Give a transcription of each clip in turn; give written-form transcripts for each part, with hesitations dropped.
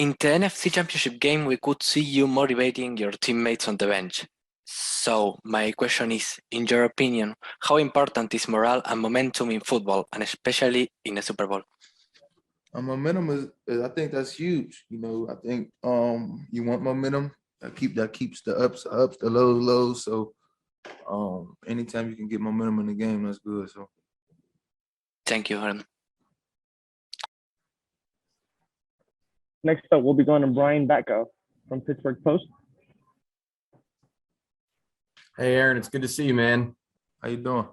In the NFC Championship game, we could see you motivating your teammates on the bench. So, my question is, in your opinion, how important is morale and momentum in football, and especially in a Super Bowl? Momentum is I think that's huge. I think you want momentum. That keeps the ups, the lows, lows. So anytime you can get momentum in the game, that's good. So Thank you, Aaron. Next up, we'll be going to Brian Batko from Pittsburgh Post. Hey, Aaron, it's good to see you, man. How you doing?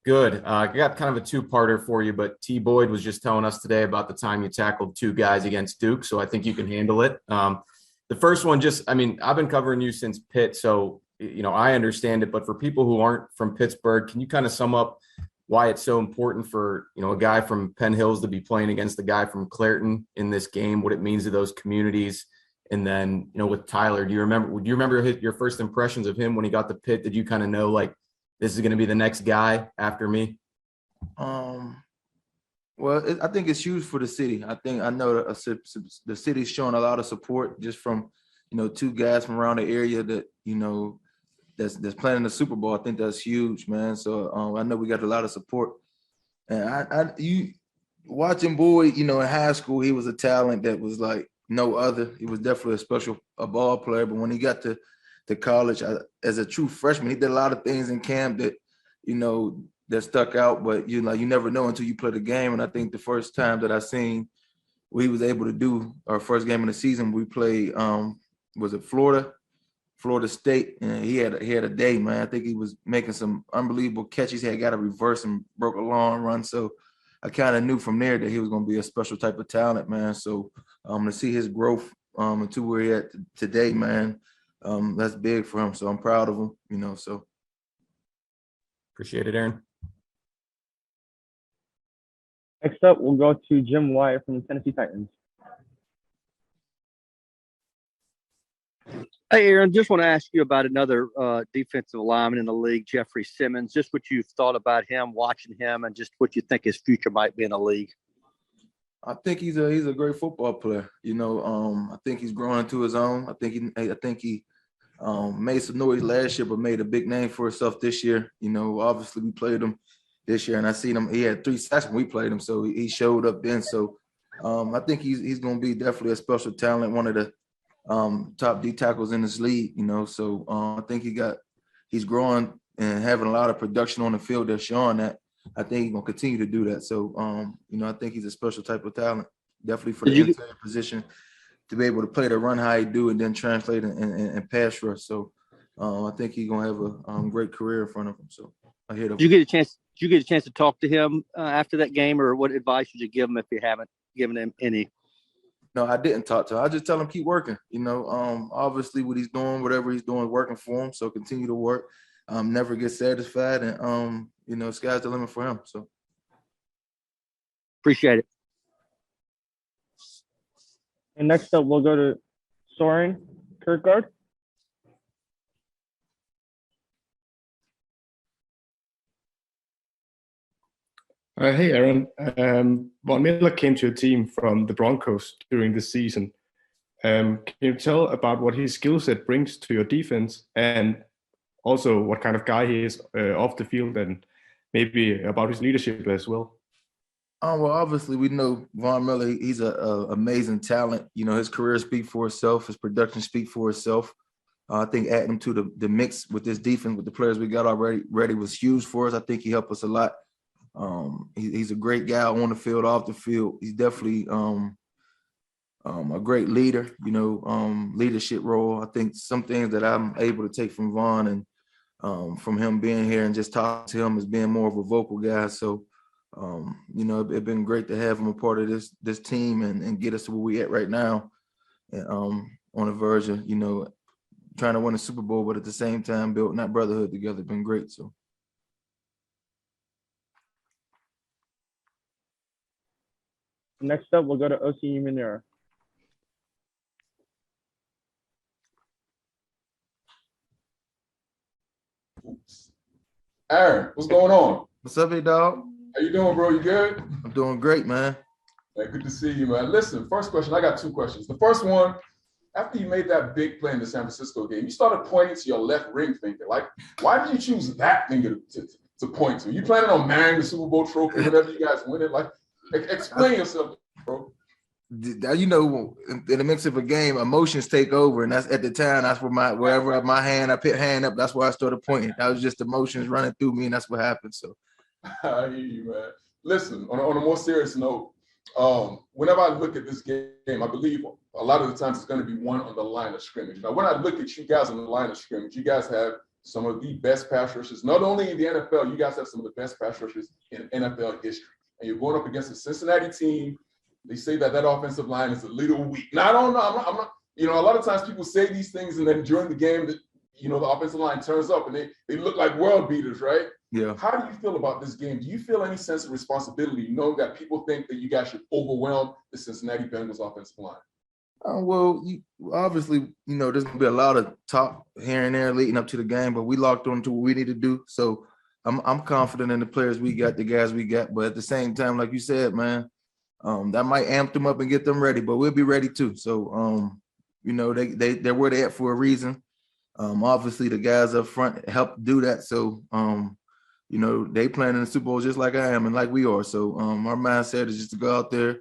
Good. I got kind of a two-parter for you, but T. Boyd was just telling us today about the time you tackled two guys against Duke, so I think you can handle it. The first one, I've been covering you since Pitt, so, I understand it, but for people who aren't from Pittsburgh, can you kind of sum up why it's so important for, a guy from Penn Hills to be playing against the guy from Clairton in this game, what it means to those communities? And then, with Tyler, do you remember your first impressions of him when he got to Pitt? Did you kind of know, like, this is going to be the next guy after me? Well, I think it's huge for the city. I know the city's showing a lot of support just from, two guys from around the area that, that's playing in the Super Bowl. I think that's huge, man. So I know we got a lot of support. And you watching Boyd, in high school, he was a talent that was like no other. He was definitely a ball player. But when he got to college, as a true freshman, he did a lot of things in camp that, that stuck out. But you never know until you play the game. And I think the first time that I seen what he was able to do, our first game of the season, we played, was it Florida State, and he had a day, man. I think he was making some unbelievable catches. He had got a reverse and broke a long run. So I kind of knew from there that he was going to be a special type of talent, man. So to see his growth to where he at today, man, that's big for him. So I'm proud of him, so. Appreciate it, Aaron. Next up, we'll go to Jim Wyatt from the Tennessee Titans. Hey, Aaron, just want to ask you about another defensive lineman in the league, Jeffrey Simmons. Just what you've thought about him, watching him, and just what you think his future might be in the league. I think he's a great football player. I think he's growing into his own. I think he made some noise last year, but made a big name for himself this year. Obviously we played him this year, and I seen him. He had 3 sacks when we played him, so he showed up then. So I think he's going to be definitely a special talent, one of the top D tackles in this league, so I think he's growing and having a lot of production on the field that's showing that. I think he's going to continue to do that. So, I think he's a special type of talent, definitely for the interior position to be able to play the run how he do and then translate and pass rush. So I think he's going to have a great career in front of him. So I hit him. Did you get a chance to talk to him after that game, or what advice would you give him if you haven't given him any? No, I didn't talk to him. I just tell him keep working. Obviously what he's doing, whatever he's doing, is working for him. So continue to work. Never get satisfied, and sky's the limit for him. So appreciate it. And next up, we'll go to Soren Kierkegaard. Hey, Aaron. Von Miller came to a team from the Broncos during the season. Can you tell about what his skill set brings to your defense, and also what kind of guy he is off the field, and maybe about his leadership as well? Well, obviously we know Von Miller. He's an amazing talent. His career speaks for itself. His production speaks for itself. I think adding him to the mix with this defense, with the players we got already was huge for us. I think he helped us a lot. He's a great guy on the field, off the field. He's definitely a great leader, leadership role. I think some things that I'm able to take from Vaughn and from him being here and just talking to him as being more of a vocal guy. So, it's been great to have him a part of this team and get us to where we at right now, and, on the verge of, trying to win a Super Bowl, but at the same time building that brotherhood together. It's been great. So. Next up, we'll go to O.C. Manera. Aaron, what's going on? What's up, hey dog? How you doing, bro? You good? I'm doing great, man. Man, good to see you, man. Listen, first question, I got two questions. The first one, after you made that big play in the San Francisco game, you started pointing to your left ring finger. Like, why did you choose that finger to point to? You planning on marrying the Super Bowl trophy whenever you guys win it? Like, explain yourself, bro. You know, in the mix of a game, emotions take over, and that's at the time. That's where wherever my hand, I put hand up. That's where I started pointing. That was just emotions running through me, and that's what happened. So, I hear you, man. Listen, on a more serious note, whenever I look at this game, I believe a lot of the times it's going to be one on the line of scrimmage. Now, when I look at you guys on the line of scrimmage, you guys have some of the best pass rushers, not only in the NFL. You guys have some of the best pass rushers in NFL history, and you're going up against a Cincinnati team. They say that offensive line is a little weak. Now, I don't know. I'm not. You know, a lot of times people say these things, and then during the game, the offensive line turns up, and they look like world beaters, right? yeah. How do you feel about this game? Do you feel any sense of responsibility, knowing that people think that you guys should overwhelm the Cincinnati Bengals offensive line? Well, obviously, there's gonna be a lot of talk here and there leading up to the game, but we locked on to what we need to do. So I'm confident in the players we got, the guys we got. But at the same time, like you said, man, that might amp them up and get them ready, but we'll be ready too. So, they're where they're at for a reason. Obviously, the guys up front help do that. So, they playing in the Super Bowl just like I am and like we are. So, our mindset is just to go out there,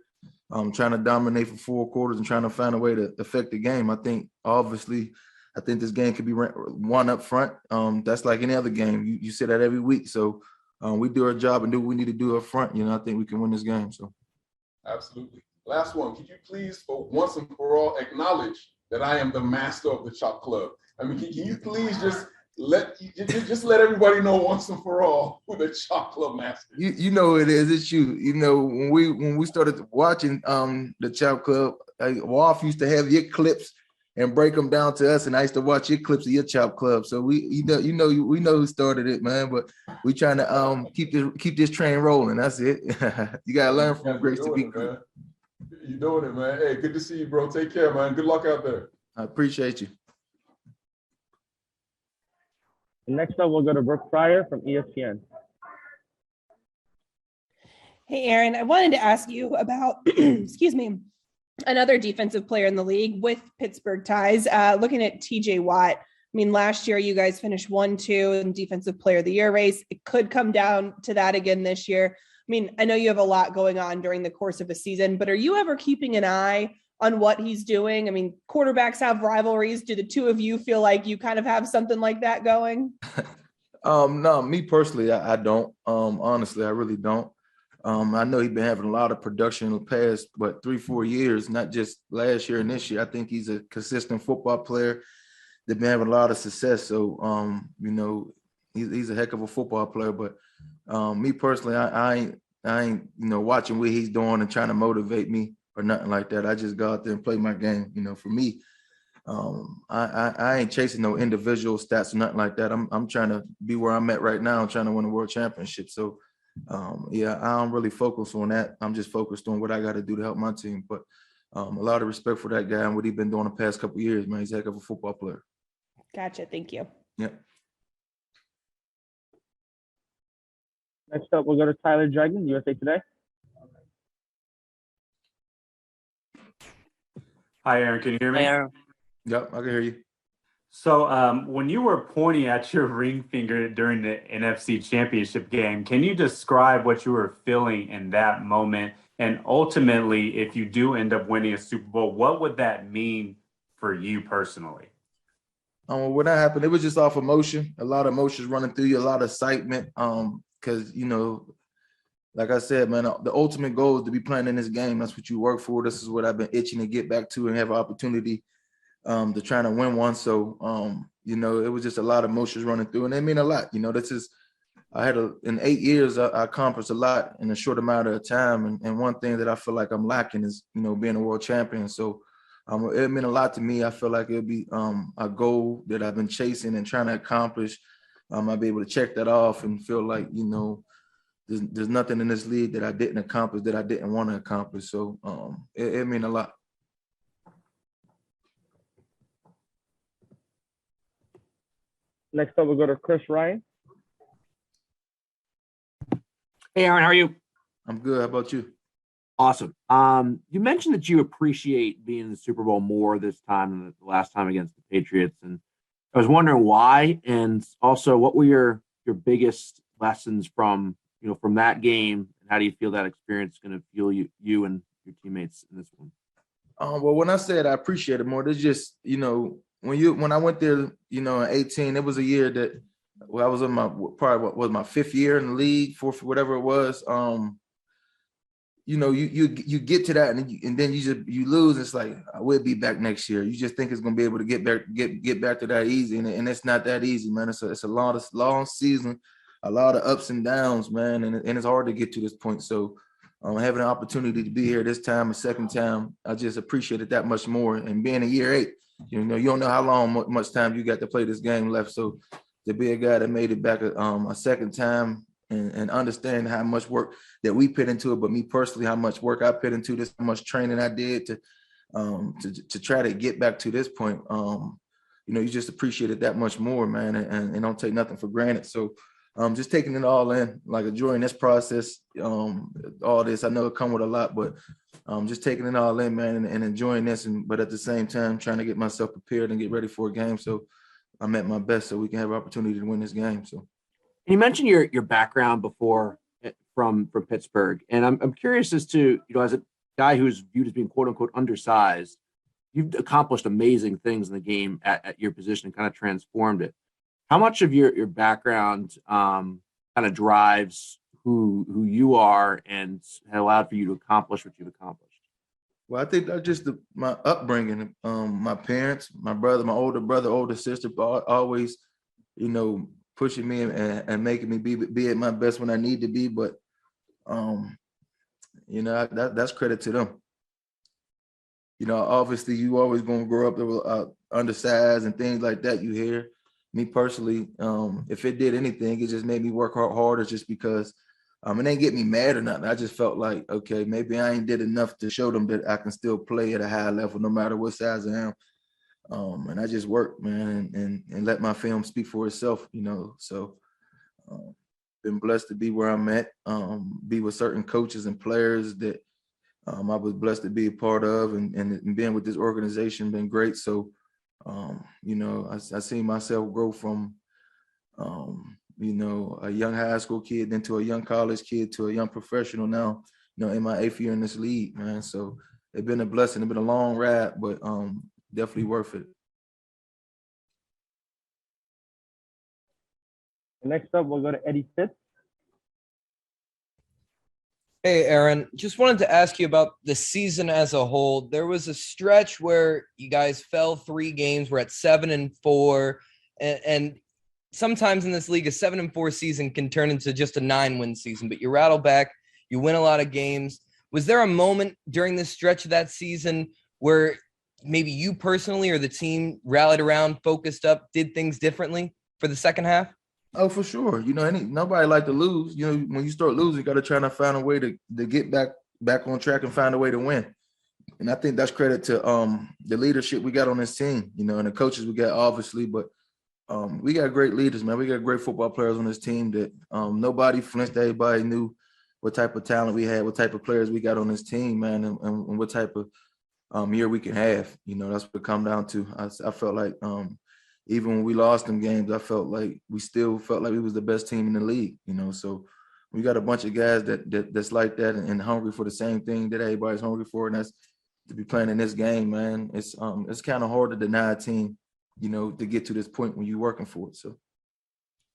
trying to dominate for 4 quarters and trying to find a way to affect the game. I think this game could be won up front. That's like any other game. You say that every week. So, we do our job and do what we need to do up front. I think we can win this game. So. Absolutely. Last one. Could you please, for once and for all, acknowledge that I am the master of the Chop Club? I mean, can you please just let everybody know once and for all who the Chop Club master is? You know it is. It's you. When we started watching the Chop Club, Wolf used to have your clips and break them down to us, and I used to watch your clips of your Chop Club. So we know who started it, man. But we trying to keep this train rolling. That's it. You gotta learn from Grace to be good. You're doing it, man. Hey, good to see you, bro. Take care, man. Good luck out there. I appreciate you. Next up, we'll go to Brooke Pryor from ESPN. Hey, Aaron, I wanted to ask you about, excuse me, another defensive player in the league with Pittsburgh ties. Looking at TJ Watt, I mean, last year you guys finished 1-2 in defensive player of the year race. It could come down to that again this year. I mean, I know you have a lot going on during the course of a season, but are you ever keeping an eye on what he's doing? I mean, quarterbacks have rivalries. Do the two of you feel like you kind of have something like that going? No, me personally, I don't. Honestly, I really don't. I know he's been having a lot of production in the past, 3-4 years, not just last year and this year. I think he's a consistent football player. They've been having a lot of success. So, he's a heck of a football player. But me personally, I ain't watching what he's doing and trying to motivate me or nothing like that. I just go out there and play my game. For me, I ain't chasing no individual stats or nothing like that. I'm trying to be where I'm at right now. I'm trying to win a world championship. So, I don't really focus on that. I'm just focused on what I got to do to help my team. But a lot of respect for that guy and what he's been doing the past couple of years, man. He's a heck of a football player. Gotcha. Thank you. Yep. Next up, we'll go to Tyler Dragon, USA Today. Hi, Aaron. Can you hear me? Yep, I can hear you. So when you were pointing at your ring finger during the NFC Championship game, can you describe what you were feeling in that moment? And ultimately, if you do end up winning a Super Bowl, what would that mean for you personally? When that happened, it was just off emotion. A lot of emotions running through you, a lot of excitement. Because, like I said, man, the ultimate goal is to be playing in this game. That's what you work for. This is what I've been itching to get back to and have an opportunity to try to win one. So, it was just a lot of emotions running through, and they mean a lot. In 8 years, I accomplished a lot in a short amount of time. And one thing that I feel like I'm lacking is, being a world champion. So it meant a lot to me. I feel like it'll be a goal that I've been chasing and trying to accomplish. I'll be able to check that off and feel like, there's nothing in this league that I didn't accomplish, that I didn't want to accomplish. So it meant a lot. Next up, we'll go to Chris Ryan. Hey, Aaron, how are you? I'm good. How about you? Awesome. You mentioned that you appreciate being in the Super Bowl more this time than the last time against the Patriots, and I was wondering why, and also what were your biggest lessons from that game, and how do you feel that experience is going to fuel you and your teammates in this one? Well, when I said I appreciate it more, it's just, when I went there, in 18, it was a year that I was in my fifth year in the league, fourth, whatever it was. You get to that and then you lose. It's like, I will be back next year. You just think it's going to be able to get back to that easy, and it's not that easy, man. It's a long season, a lot of ups and downs, man, and it's hard to get to this point. So having an opportunity to be here this time, a second time, I just appreciate it that much more. And being a year 8, you don't know how much time you got to play this game left. So to be a guy that made it back a second time and understand how much work that we put into it, but me personally, how much work I put into this, how much training I did to try to get back to this point. You just appreciate it that much more, man, and don't take nothing for granted. So just taking it all in, like enjoying this process, all this. I know it come with a lot, but just taking it all in, man, and enjoying this, but at the same time trying to get myself prepared and get ready for a game. So I'm at my best, so we can have an opportunity to win this game. So you mentioned your background before from Pittsburgh, and I'm curious as to, as a guy who's viewed as being quote unquote undersized, you've accomplished amazing things in the game at your position and kind of transformed it. How much of your background kind of drives who you are and allowed for you to accomplish what you've accomplished? Well, I think that's just my upbringing. My parents, my brother, my older brother, older sister, always, pushing me and making me be at my best when I need to be. But, that's credit to them. Obviously, you always going to grow up undersized and things like that. You hear. Me personally, if it did anything, it just made me work harder just because it ain't get me mad or nothing. I just felt like, okay, maybe I ain't did enough to show them that I can still play at a high level no matter what size I am. And I just worked, man, and let my film speak for itself, So been blessed to be where I'm at, be with certain coaches and players that I was blessed to be a part of, and being with this organization been great. So I see myself grow from, a young high school kid into a young college kid to a young professional now, in my 8th year in this league, man. So it's been a blessing. It's been a long ride, but definitely worth it. Next up, we'll go to Eddie Fitz. Hey, Aaron, just wanted to ask you about the season as a whole. There was a stretch where you guys fell 3 games. We're at 7-4, and sometimes in this league, a 7-4 season can turn into just a 9-win season, but you rattle back, you win a lot of games. Was there a moment during this stretch of that season where maybe you personally or the team rallied around, focused up, did things differently for the second half? Oh, for sure. Nobody like to lose. When you start losing, you got to try to find a way to get back on track and find a way to win. And I think that's credit to the leadership we got on this team, and the coaches we got, obviously. But we got great leaders, man. We got great football players on this team that nobody flinched. Everybody knew what type of talent we had, what type of players we got on this team, man, and what type of year we can have. That's what it come down to. I felt like even when we lost them games, I felt like we still felt like we was the best team in the league, So we got a bunch of guys that's like that and hungry for the same thing that everybody's hungry for, and that's to be playing in this game, man. It's kind of hard to deny a team, to get to this point when you're working for it. So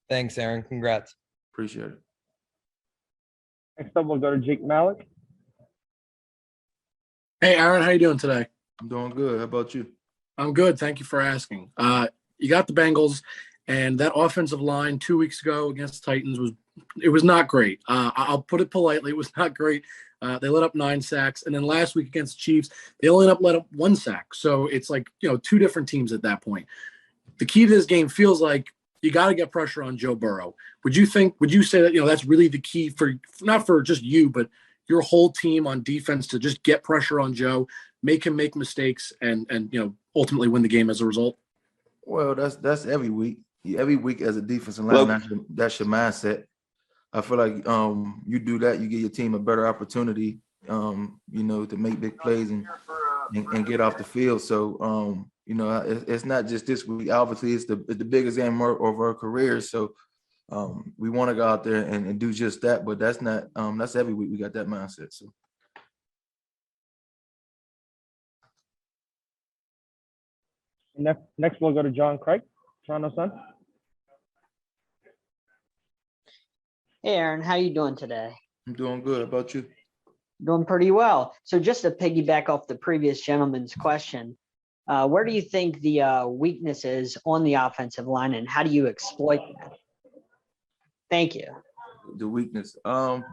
thanks, Aaron. Congrats. Appreciate it. Next up, we'll go to Jake Malik. Hey, Aaron, how you doing today? I'm doing good. How about you? I'm good. Thank you for asking. You got the Bengals, and that offensive line 2 weeks ago against the Titans was not great. I'll put it politely. It was not great. They let up 9 sacks. And then last week against the Chiefs, they only let up 1 sack. So it's like, 2 different teams at that point. The key to this game feels like you got to get pressure on Joe Burrow. Would you say that, that's really the key for, not for just you, but your whole team on defense, to just get pressure on Joe, make him make mistakes, and ultimately win the game as a result? Well, that's every week. Every week as a defensive line, that's your mindset. I feel like you do that, you give your team a better opportunity to make big plays and get off the field. So, it's not just this week. Obviously, it's the biggest game of our careers. So we want to go out there and do just that. But that's not that's every week we got that mindset. So. Next, we'll go to John Craig, Toronto Sun. Hey, Aaron, how you doing today? I'm doing good. How about you? Doing pretty well. So just to piggyback off the previous gentleman's question, where do you think the weakness is on the offensive line, and how do you exploit that? Thank you. The weakness. Well,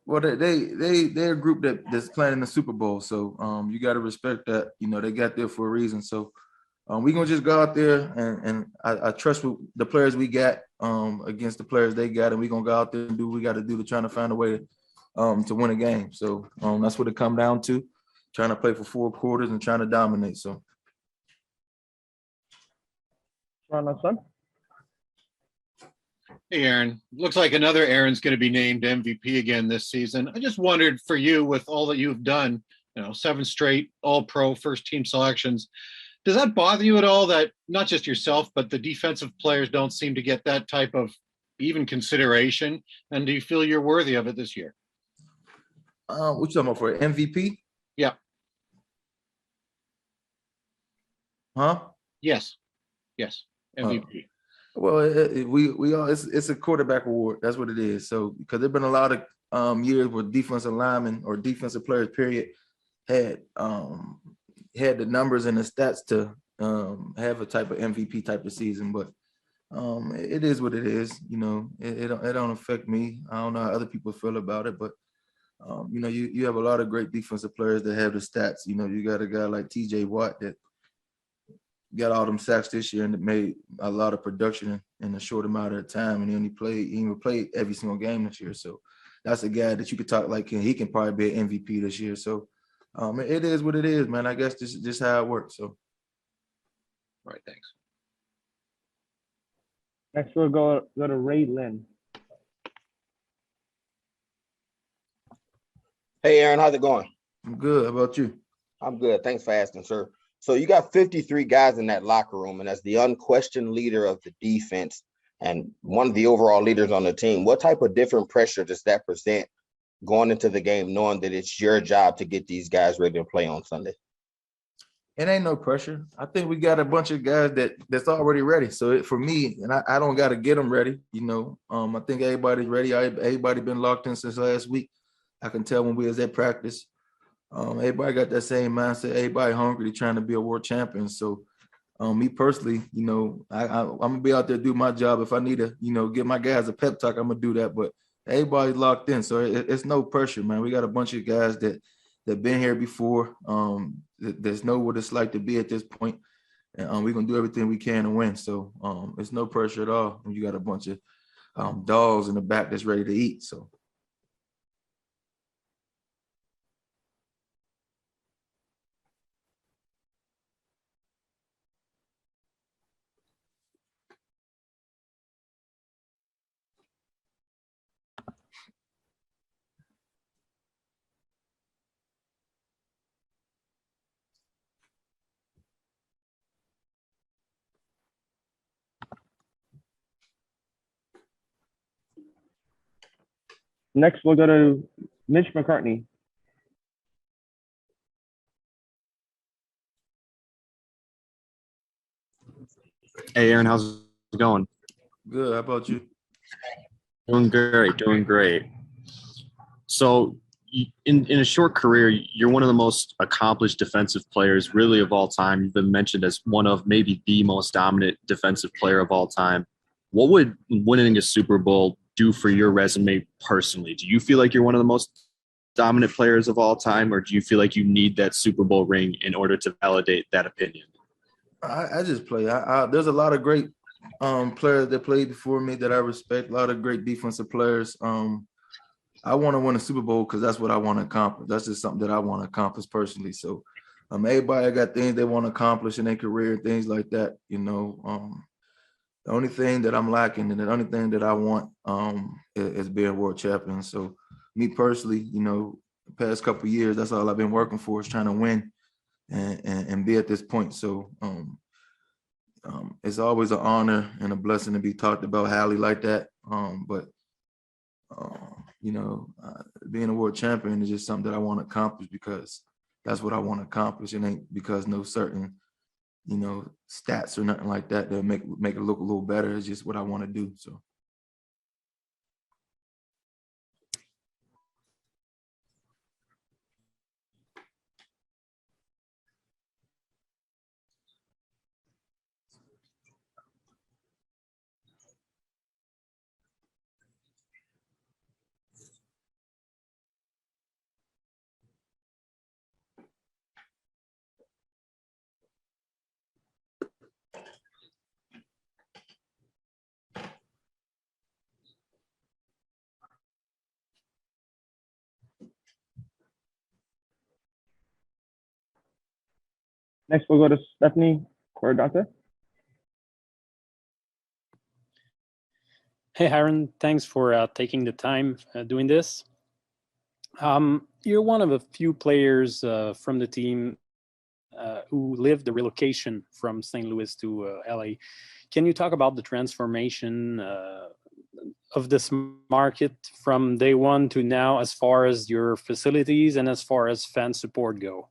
they're a group that's playing in the Super Bowl, so you got to respect that. They got there for a reason. So we're gonna just go out there and I trust the players we got against the players they got, and we're gonna go out there and do what we got to do to try to find a way to win a game. So that's what it come down to, trying to play for 4 quarters and trying to dominate. So. Toronto Sun. Hey, Aaron. Looks like another Aaron's going to be named MVP again this season. I just wondered, for you, with all that you've done, 7 straight All-Pro first-team selections, does that bother you at all that not just yourself, but the defensive players don't seem to get that type of even consideration? And do you feel you're worthy of it this year? What you talking about, for MVP? Yeah. Huh? Yes. MVP. Well, it's a quarterback award. That's what it is. So because there've been a lot of years where defensive linemen or defensive players, period, had the numbers and the stats to have a type of MVP type of season. But it is what it is. It don't affect me. I don't know how other people feel about it, but you have a lot of great defensive players that have the stats. You got a guy like TJ Watt that got all them sacks this year and it made a lot of production in a short amount of time, and he even played every single game this year. So that's a guy that you could talk like he can probably be an MVP this year. So it is what it is, man. I guess this is just how it works. So. All right, thanks. Next, we'll go to Ray Lynn. Hey, Aaron, how's it going? I'm good. How about you? I'm good. Thanks for asking, sir. So you got 53 guys in that locker room, and as the unquestioned leader of the defense and one of the overall leaders on the team, what type of different pressure does that present going into the game, knowing that it's your job to get these guys ready to play on Sunday? It ain't no pressure. I think we got a bunch of guys that's already ready. So for me, and I don't got to get them ready. I think everybody's ready. Everybody been locked in since last week. I can tell when we was at practice. Everybody got that same mindset. Everybody hungry, trying to be a world champion. So me personally, I'm gonna be out there do my job. If I need to, give my guys a pep talk, I'm gonna do that. But everybody's locked in, so it's no pressure, man. We got a bunch of guys that been here before. There's know what it's like to be at this point, and we're gonna do everything we can to win. So it's no pressure at all. And you got a bunch of dogs in the back that's ready to eat. So. Next, we'll go to Mitch McCartney. Hey, Aaron, how's it going? Good. How about you? Doing great. So in a short career, you're one of the most accomplished defensive players really of all time. You've been mentioned as one of maybe the most dominant defensive player of all time. What would winning a Super Bowl do for your resume personally? Do you feel like you're one of the most dominant players of all time, or do you feel like you need that Super Bowl ring in order to validate that opinion? I just play. There's a lot of great players that played before me that I respect, a lot of great defensive players. I want to win a Super Bowl because that's what I want to accomplish. That's just something that I want to accomplish personally. So everybody got things they want to accomplish in their career, things like that, The only thing that I'm lacking and the only thing that I want is being world champion. So me personally, the past couple of years, that's all I've been working for, is trying to win and be at this point. So it's always an honor and a blessing to be talked about highly like that. But being a world champion is just something that I want to accomplish because that's what I want to accomplish. It ain't because no certain, stats or nothing like that make it look a little better. It's just what I want to do. So. Next, we'll go to Stephanie Corridante. Hey, Aaron, thanks for taking the time doing this. You're one of a few players from the team who lived the relocation from St. Louis to LA. Can you talk about the transformation of this market from day one to now, as far as your facilities and as far as fan support go?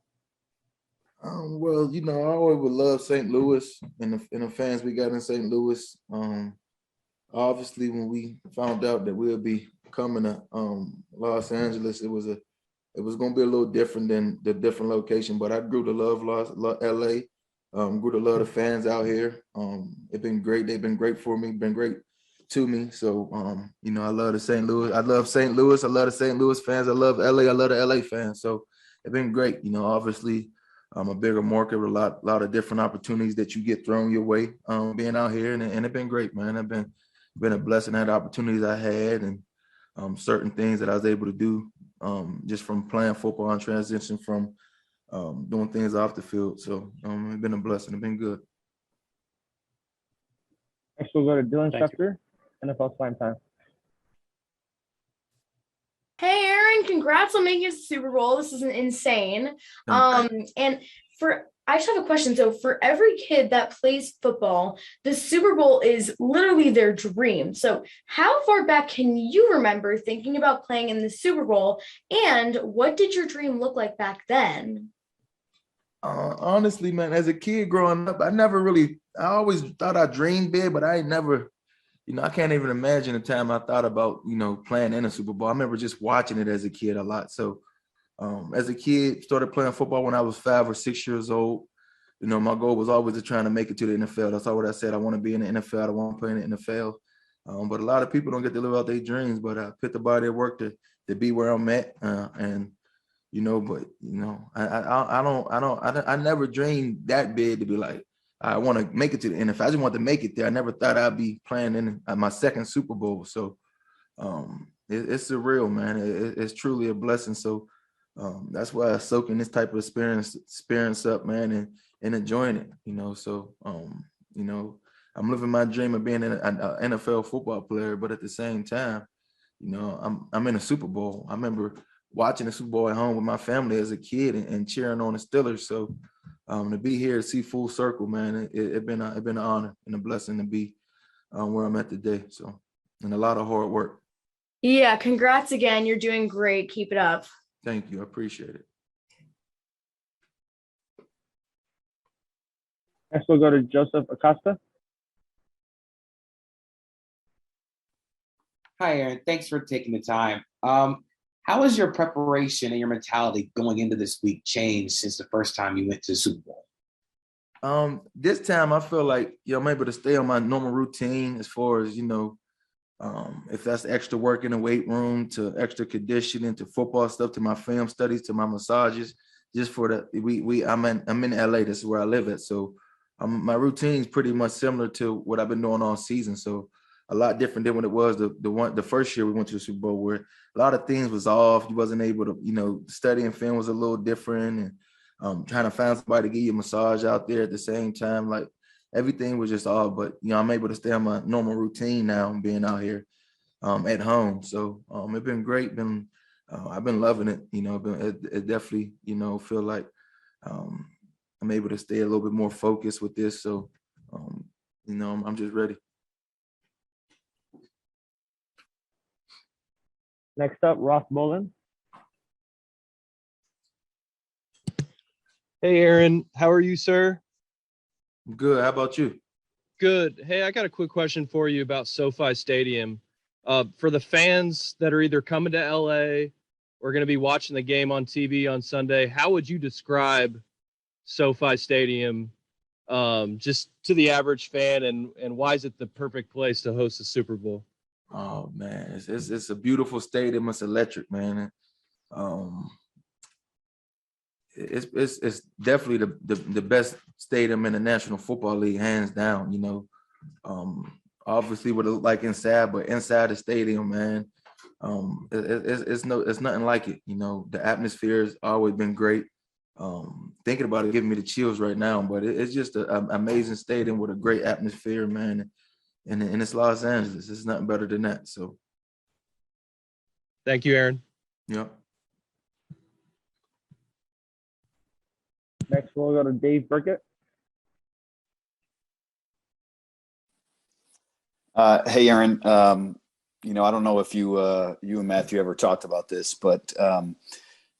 Well, I always would love St. Louis and the fans we got in St. Louis. Obviously, when we found out that we'll be coming to Los Angeles, it was going to be a little different than the different location. But I grew to love LA. Grew to love the fans out here. It's been great. They've been great for me. Been great to me. So I love the St. Louis. I love St. Louis. I love the St. Louis fans. I love LA. I love the LA fans. So it's been great. Obviously. A bigger market with a lot of different opportunities that you get thrown your way being out here, and it's been great, man. I've been a blessing at the opportunities I had and certain things that I was able to do just from playing football and transition from doing things off the field. So it's been a blessing. It's been good. Next, we'll go to Dylan Schefter, NFL Slime Time. Hey, Aaron, congrats on making it to the Super Bowl. This is insane. And I just have a question. So for every kid that plays football, the Super Bowl is literally their dream. So how far back can you remember thinking about playing in the Super Bowl? And what did your dream look like back then? Honestly, man, as a kid growing up, I always thought I dreamed big, but I ain't never, I can't even imagine the time I thought about, playing in a Super Bowl. I remember just watching it as a kid a lot. So as a kid, started playing football when I was 5 or 6 years old. My goal was always to try to make it to the NFL. That's all what I said. I want to be in the NFL. I want to play in the NFL. But a lot of people don't get to live out their dreams, but I put the body of work to be where I'm at. I never dreamed that big to be like, I want to make it to the NFL. I just want to make it there. I never thought I'd be playing in my second Super Bowl. So it's surreal, man. It's truly a blessing. So that's why I'm soaking this type of experience up, man, and enjoying it, So, I'm living my dream of being an NFL football player, but at the same time, I'm in a Super Bowl. I remember watching the Super Bowl at home with my family as a kid and cheering on the Steelers. So to be here to see full circle, man, it's been an honor and a blessing to be where I'm at today. So, and a lot of hard work. Yeah, congrats again. You're doing great. Keep it up. Thank you. I appreciate it. Next, we'll go to Joseph Acosta. Hi, Aaron. Thanks for taking the time. How has your preparation and your mentality going into this week changed since the first time you went to the Super Bowl? This time I feel like I'm able to stay on my normal routine as far as if that's extra work in the weight room to extra conditioning to football stuff to my film studies to my massages. Just for I'm in LA. This is where I live at. So my routine is pretty much similar to what I've been doing all season. So a lot different than what it was the first year we went to the Super Bowl, where a lot of things was off. You wasn't able to, studying film was a little different, and trying to find somebody to give you a massage out there at the same time. Like everything was just off. But I'm able to stay on my normal routine now, being out here at home. So it's been great. Been I've been loving it. It definitely, feel like I'm able to stay a little bit more focused with this. So, I'm just ready. Next up, Ross Bolin. Hey, Aaron, how are you, sir? I'm good. How about you? Good. Hey, I got a quick question for you about SoFi Stadium. For the fans that are either coming to LA or going to be watching the game on TV on Sunday, how would you describe SoFi Stadium just to the average fan, and why is it the perfect place to host the Super Bowl? Oh man, it's a beautiful stadium. It's electric, man. It's definitely the best stadium in the National Football League, hands down. Obviously what it look like inside, but inside the stadium, man, it's nothing like it. The atmosphere has always been great. Thinking about it giving me the chills right now, but it's just an amazing stadium with a great atmosphere, man. And it's Los Angeles. It's nothing better than that. So, thank you, Aaron. Yeah. Next, we'll go to Dave Burkett. Hey, Aaron. I don't know if you and Matthew ever talked about this, but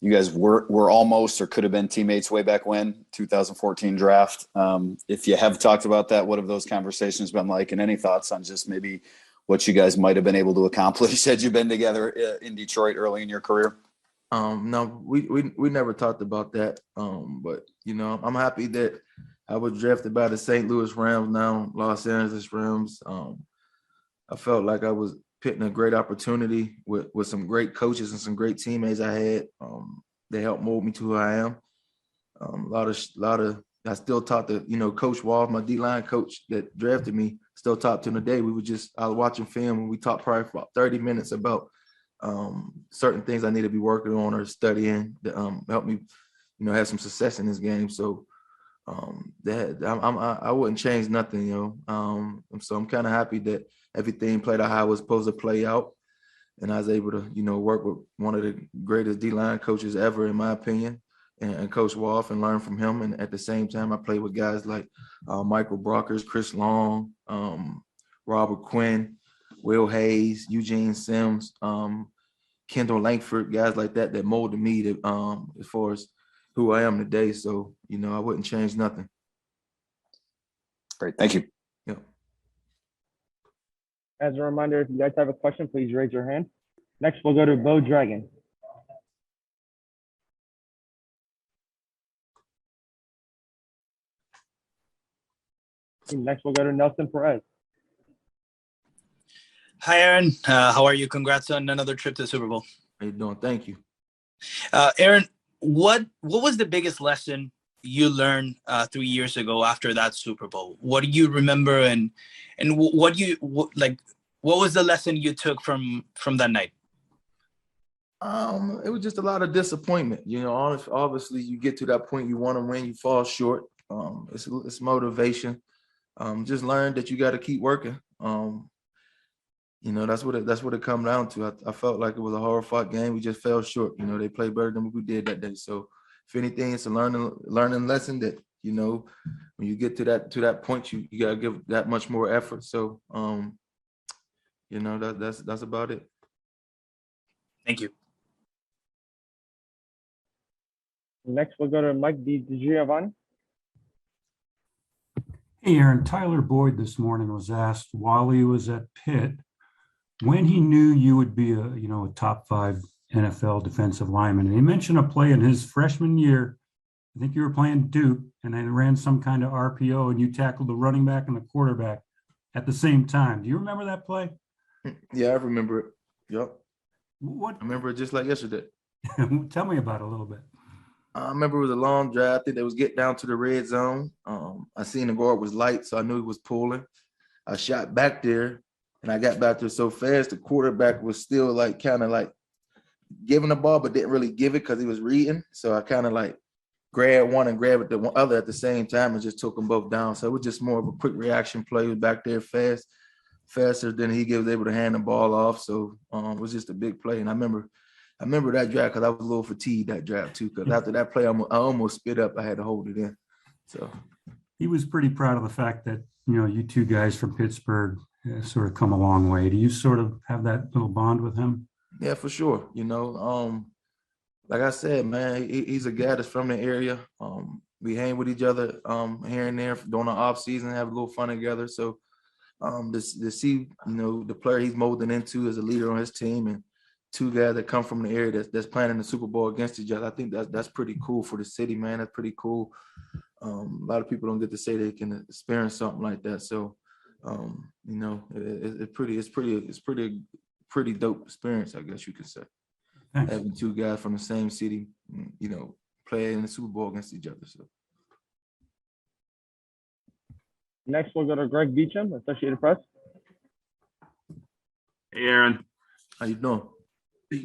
you guys were almost or could have been teammates way back when, 2014 draft. If you have talked about that, what have those conversations been like? And any thoughts on just maybe what you guys might have been able to accomplish had you been together in Detroit early in your career? No, we never talked about that. But I'm happy that I was drafted by the St. Louis Rams, now Los Angeles Rams. I felt like I was pitting a great opportunity with some great coaches and some great teammates I had. They helped mold me to who I am. I still talk to, Coach Wall, my D-line coach that drafted me, still talk to him today. I was watching film and we talked probably for about 30 minutes about certain things I need to be working on or studying that help me, have some success in this game. So I wouldn't change nothing, so I'm kind of happy that everything played out how it was supposed to play out. And I was able to, work with one of the greatest D-line coaches ever, in my opinion, and Coach Wolf, and learn from him. And at the same time, I played with guys like Michael Brockers, Chris Long, Robert Quinn, Will Hayes, Eugene Sims, Kendall Langford, guys like that molded me to, as far as who I am today. So, I wouldn't change nothing. Great. Thank you. Yeah. As a reminder, if you guys have a question, please raise your hand. Next, we'll go to Bo Dragon. Next, we'll go to Nelson Perez. Hi, Aaron. How are you? Congrats on another trip to the Super Bowl. How you doing? Thank you. Aaron, what was the biggest lesson you learned 3 years ago after that Super Bowl? What do you remember, and what was the lesson you took from that night? It was just a lot of disappointment. Obviously you get to that point, you want to win, you fall short. It's motivation. Just learn that you got to keep working. That's what it comes down to. I felt like it was a hard-fought game. We just fell short. They played better than we did that day. So if anything, it's a learning lesson that, when you get to that point, you got to give that much more effort. So, that's about it. Thank you. Next, we'll go to Mike DiGiovanni. Hey, Aaron, Tyler Boyd this morning was asked while he was at Pitt when he knew you would be a top 5 NFL defensive lineman. And he mentioned a play in his freshman year. I think you were playing Duke and then ran some kind of RPO and you tackled the running back and the quarterback at the same time. Do you remember that play? Yeah, I remember it. Yep. What? I remember it just like yesterday. Tell me about it a little bit. I remember it was a long drive. I think they was getting down to the red zone. I seen the guard was light, so I knew he was pulling. I shot back there, and I got back there so fast, the quarterback was still kind of giving the ball, but didn't really give it because he was reading. So I kind of grabbed one and grabbed the other at the same time and just took them both down. So it was just more of a quick reaction play. He was back there faster than he was able to hand the ball off. So it was just a big play. And I remember I remember that draft because I was a little fatigued that draft too. Because after that play, I almost spit up. I had to hold it in. So he was pretty proud of the fact that, you two guys from Pittsburgh sort of come a long way. Do you sort of have that little bond with him? Yeah, for sure. Like I said, man, he's a guy that's from the area. We hang with each other here and there during the off season, have a little fun together. So to see, the player he's molding into as a leader on his team, and two guys that come from the area that's playing in the Super Bowl against each other, I think that's pretty cool for the city, man. That's pretty cool. A lot of people don't get to say they can experience something like that. So, it's pretty dope experience, I guess you could say. Thanks. Having two guys from the same city, play in the Super Bowl against each other. So Next, we'll go to Greg Beecham, Associated Press. Hey, Aaron. How you doing?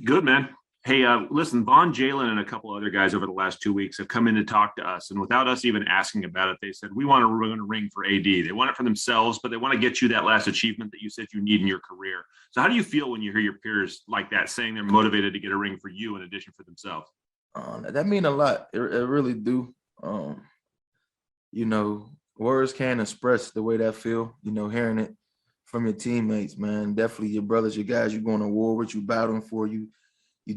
Good, man. Hey, listen, Vaughn, Jalen, and a couple other guys over the last 2 weeks have come in to talk to us, and without us even asking about it, they said, we want to run a ring for AD. They want it for themselves, but they want to get you that last achievement that you said you need in your career. So how do you feel when you hear your peers like that saying they're motivated to get a ring for you in addition for themselves? That mean a lot. It really do. Words can't express the way that feel, hearing it from your teammates, man. Definitely your brothers, your guys you're going to war with, you battling for, you're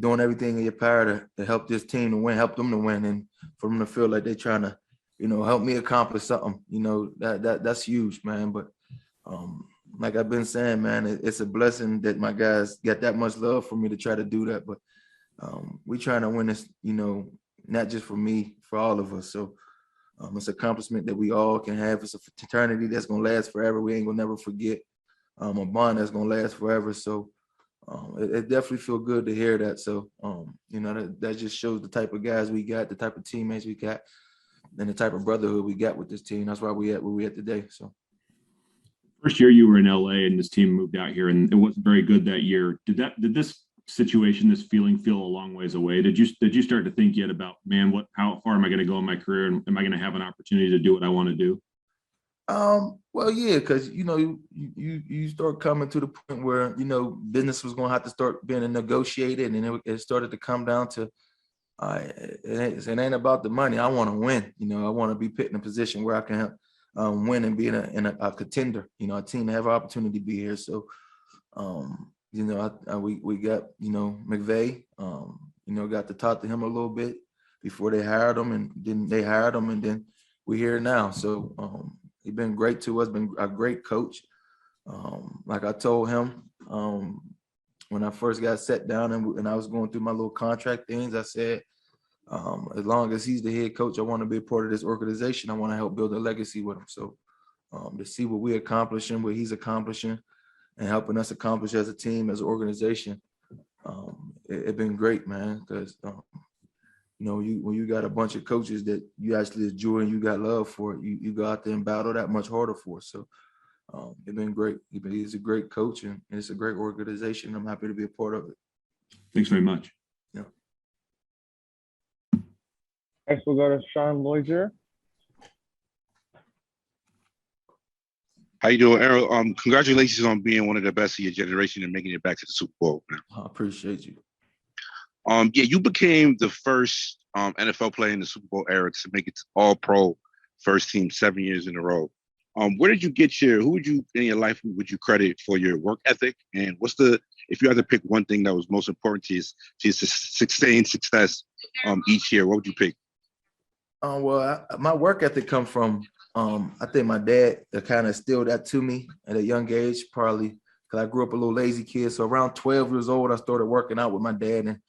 doing everything in your power to help this team to win, help them to win, and for them to feel like they're trying to, help me accomplish something, that's huge, man. But like I've been saying, man, it's a blessing that my guys got that much love for me to try to do that. But we trying to win this, not just for me, for all of us. So it's an accomplishment that we all can have. It's a fraternity that's going to last forever. We ain't going to never forget. A bond that's going to last forever. So it definitely feel good to hear that. So, that just shows the type of guys we got, the type of teammates we got, and the type of brotherhood we got with this team. That's why we at where we at today. So First year you were in LA and this team moved out here and it wasn't very good that year. Did this situation, this feeling feel a long ways away? Did you start to think yet about, man, how far am I going to go in my career, and am I going to have an opportunity to do what I want to do? Well, yeah, because you start coming to the point where business was going to have to start being negotiated, and it started to come down to it ain't about the money. I want to win. I want to be put in a position where I can win and be in a contender. A team to have an opportunity to be here. So, we got McVay. Got to talk to him a little bit before they hired him, and then they hired him, and then we're here now. So. He's been great to us, been a great coach. Like I told him when I first got sat down and I was going through my little contract things, I said, as long as he's the head coach, I want to be a part of this organization. I want to help build a legacy with him. So to see what we're accomplishing, what he's accomplishing, and helping us accomplish as a team, as an organization, it's been great, man, because when you got a bunch of coaches that you actually enjoy and you got love for, you go out there and battle that much harder for. So it's been great. He's a great coach, and it's a great organization. I'm happy to be a part of it. Thanks very much. Yeah. Next, we'll go to Sean Loizier. How you doing, Aaron? Congratulations on being one of the best of your generation and making it back to the Super Bowl, man. I appreciate you. You became the first NFL player in the Super Bowl era to make it to All-Pro first team 7 years in a row. Where did you get who would you in your life would you credit for your work ethic? And if you had to pick one thing that was most important to you to sustain success each year, what would you pick? My work ethic come from, I think my dad kind of instilled that to me at a young age, probably because I grew up a little lazy kid. So around 12 years old, I started working out with my dad, and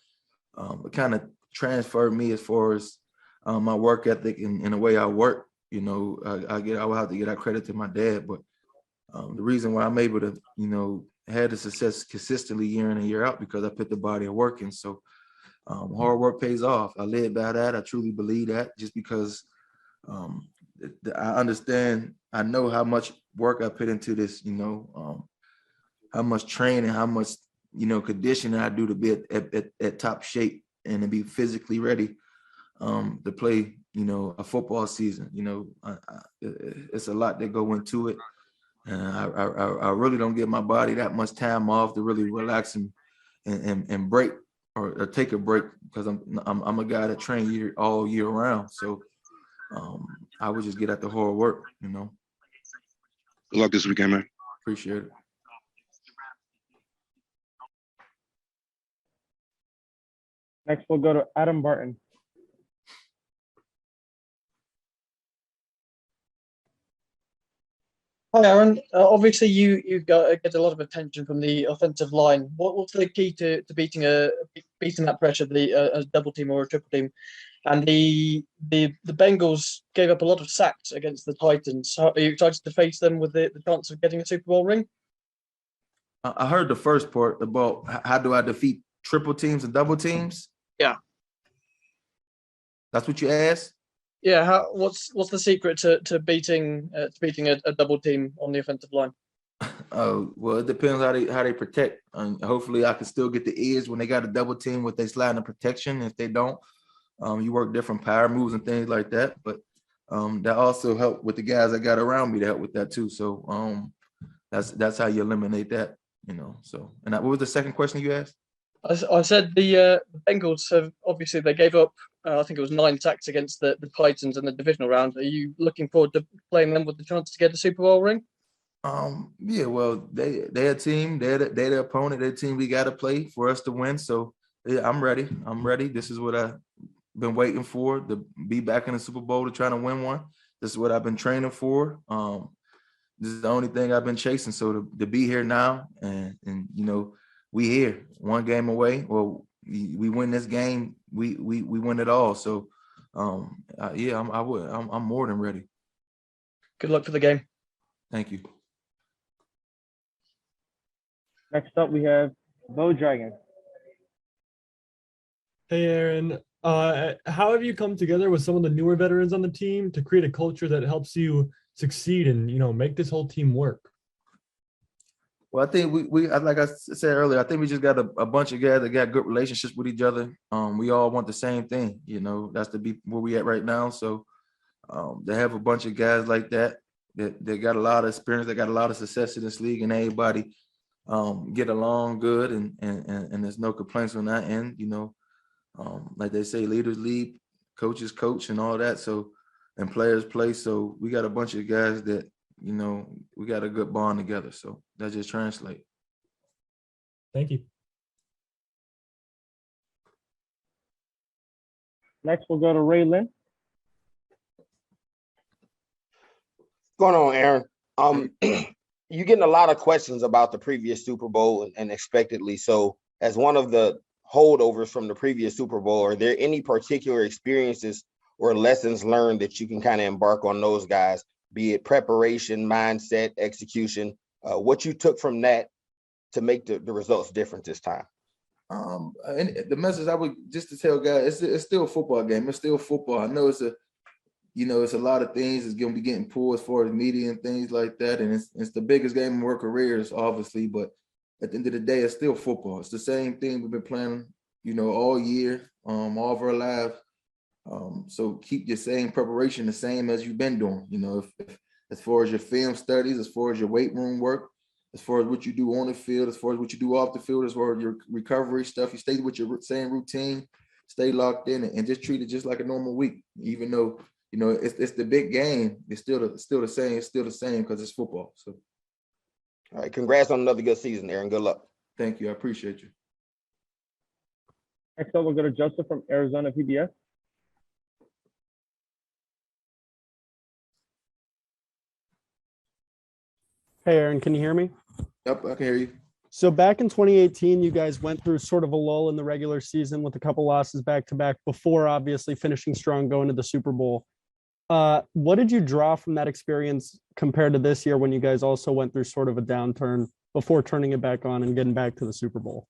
it kind of transferred me as far as my work ethic and the way I work. I would have to give that credit to my dad. But the reason why I'm able to, had the success consistently year in and year out, because I put the body of work in. So hard work pays off. I live by that. I truly believe that, just because I understand, I know how much work I put into this, how much training, how much conditioning I do to be at top shape and to be physically ready to play, a football season. It's a lot that go into it. And I really don't give my body that much time off to really relax and break or take a break because I'm a guy that train all year round. So I would just get at the hard work, you know. Good luck this weekend, man. Appreciate it. Next, we'll go to Adam Barton. Hi, Aaron. Obviously, you get a lot of attention from the offensive line. What's the key to beating that pressure, a double team or a triple team? And the Bengals gave up a lot of sacks against the Titans. Are you excited to face them with the chance of getting a Super Bowl ring? I heard the first part about how do I defeat triple teams and double teams? Yeah. That's what you asked? Yeah, what's the secret to beating a double team on the offensive line? Well, it depends how they protect. Hopefully, I can still get the edge when they got a double team with they slide in protection. If they don't, you work different power moves and things like that. But that also helped with the guys I got around me to help with that too. So that's how you eliminate that, you know. So, and what was the second question you asked? I said the Bengals have obviously they gave up. I think it was 9 sacks against the Titans in the divisional round. Are you looking forward to playing them with the chance to get a Super Bowl ring? Yeah, well, they're a team. They're the opponent. They're a team we got to play for us to win. So yeah, I'm ready. This is what I've been waiting for, to be back in the Super Bowl, to try to win one. This is what I've been training for. This is the only thing I've been chasing. So to be here now and you know, we here one game away. Well, we win this game, we win it all. So yeah, I'm more than ready. Good luck for the game. Thank you. Next up, we have Bo Dragon. Hey, Aaron. How have you come together with some of the newer veterans on the team to create a culture that helps you succeed and, you know, make this whole team work? Well, I think we like I said earlier, I think we just got a bunch of guys that got good relationships with each other. We all want the same thing, you know. That's to be where we at right now. So they have a bunch of guys like that got a lot of experience, that got a lot of success in this league, and everybody get along good, and there's no complaints on that end, you know. Like they say, leaders lead, coaches coach, and all that. So, and players play. So we got a bunch of guys that, you know, we got a good bond together. So that just translates. Thank you. Next, we'll go to Ray Lynn. What's going on, Aaron? You're getting a lot of questions about the previous Super Bowl, and expectedly so. As one of the holdovers from the previous Super Bowl, are there any particular experiences or lessons learned that you can kind of embark on those guys, be it preparation, mindset, execution, what you took from that to make the results different this time? And the message I would just to tell guys, it's still a football game. It's still football. I know it's a lot of things is going to be getting pulled as far as media and things like that. And it's the biggest game in our careers, obviously, but at the end of the day, it's still football. It's the same thing we've been playing, you know, all year, all of our lives. So keep your same preparation the same as you've been doing, you know, if as far as your film studies, as far as your weight room work, as far as what you do on the field, as far as what you do off the field, as far as your recovery stuff, you stay with your same routine, stay locked in, and just treat it just like a normal week. Even though, you know, it's the big game, it's still the same. It's still the same because it's football. So, all right, congrats on another good season, Aaron. Good luck. Thank you. I appreciate you. Next up, we'll go to Joseph from Arizona PBS. Hey, Aaron, can you hear me? Yep, I can hear you. So back in 2018, you guys went through sort of a lull in the regular season with a couple losses back to back before obviously finishing strong going to the Super Bowl. What did you draw from that experience compared to this year when you guys also went through sort of a downturn before turning it back on and getting back to the Super Bowl?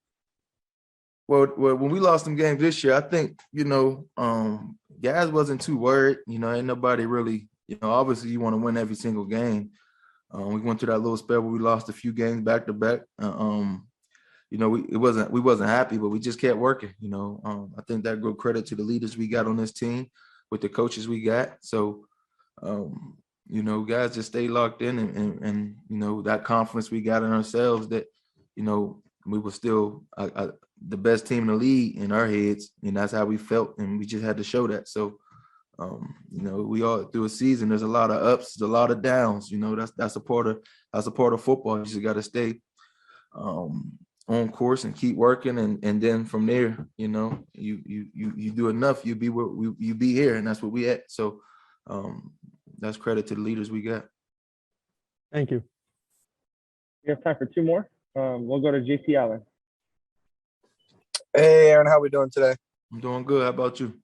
Well, when we lost some games this year, I think, you know, guys wasn't too worried. You know, ain't nobody really, you know, obviously you want to win every single game. We went through that little spell where we lost a few games back to back. You know, we wasn't happy, but we just kept working. You know, I think that go credit to the leaders we got on this team, with the coaches we got. So, you know, guys just stay locked in, and you know, that confidence we got in ourselves that, you know, we were still the best team in the league in our heads, and that's how we felt, and we just had to show that. So, we all through a season, there's a lot of ups, there's a lot of downs. That's a part of football. You just got to stay on course and keep working, and then from there, you do enough, you be here, and that's what we at. So, that's credit to the leaders we got. Thank you. We have time for two more. We'll go to JC Allen. Hey, Aaron, how we doing today? I'm doing good. How about you?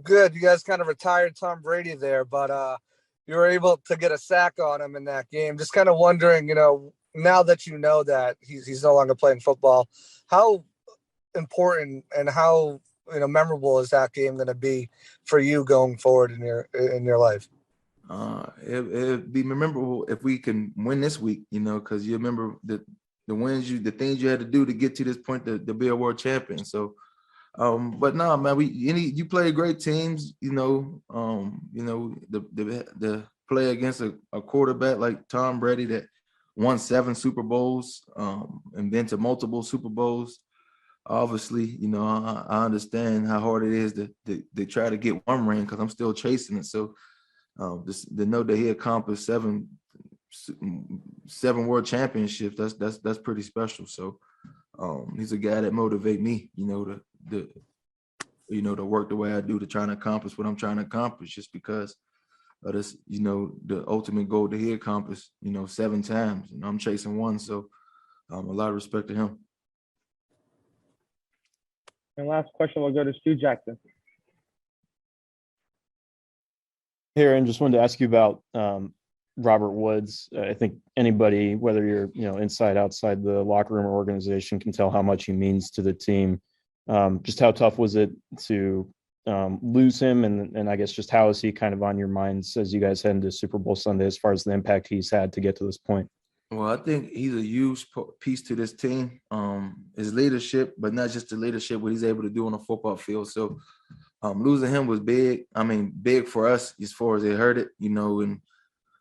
Good. You guys kind of retired Tom Brady there, but you were able to get a sack on him in that game. Just kind of wondering, now that you know that he's no longer playing football, how important and how memorable is that game going to be for you going forward in your life? It'd be memorable if we can win this week, because you remember the wins, the things you had to do to get to this point to be a world champion. So, but no, man, you play great teams, the play against a quarterback like Tom Brady that won 7 Super Bowls, and been to multiple Super Bowls. Obviously, I understand how hard it is to try to get one ring, because I'm still chasing it. So, to know that he accomplished 7 world championships, that's pretty special. So, he's a guy that motivate me, to work the way I do to try to accomplish what I'm trying to accomplish, just because of this, the ultimate goal that he accomplished, 7 times, and I'm chasing 1. So, a lot of respect to him. And last question will go to Stu Jackson. Hey, Aaron, just wanted to ask you about Robert Woods. I think anybody, whether you're inside, outside the locker room or organization, can tell how much he means to the team. Just how tough was it to lose him, and I guess just how is he kind of on your minds as you guys head into Super Bowl Sunday, as far as the impact he's had to get to this point? Well, I think he's a huge piece to this team. His leadership, but not just the leadership, what he's able to do on the football field. So, losing him was big. I mean, big for us as far as it hurt it, and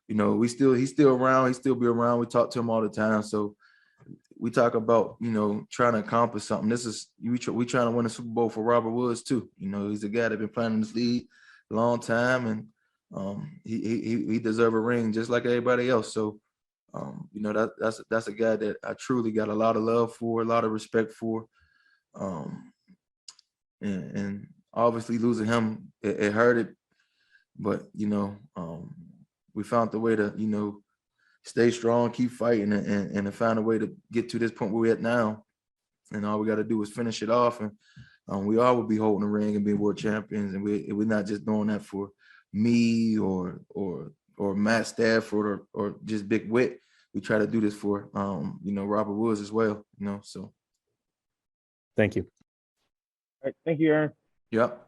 he's still around. He still be around. We talk to him all the time. So we talk about, trying to accomplish something. We trying to win a Super Bowl for Robert Woods too. He's a guy that's been playing in this league a long time, and he deserves a ring just like everybody else. So, that's a guy that I truly got a lot of love for, a lot of respect for, and obviously losing him, it hurt it, but we found the way to stay strong, keep fighting, and find a way to get to this point where we're at now. And all we got to do is finish it off, and we all will be holding the ring and being world champions. And we're not just doing that for me or Matt Stafford or just Big Wit. We try to do this for Robert Woods as well. So. Thank you. All right, thank you, Aaron. Yep.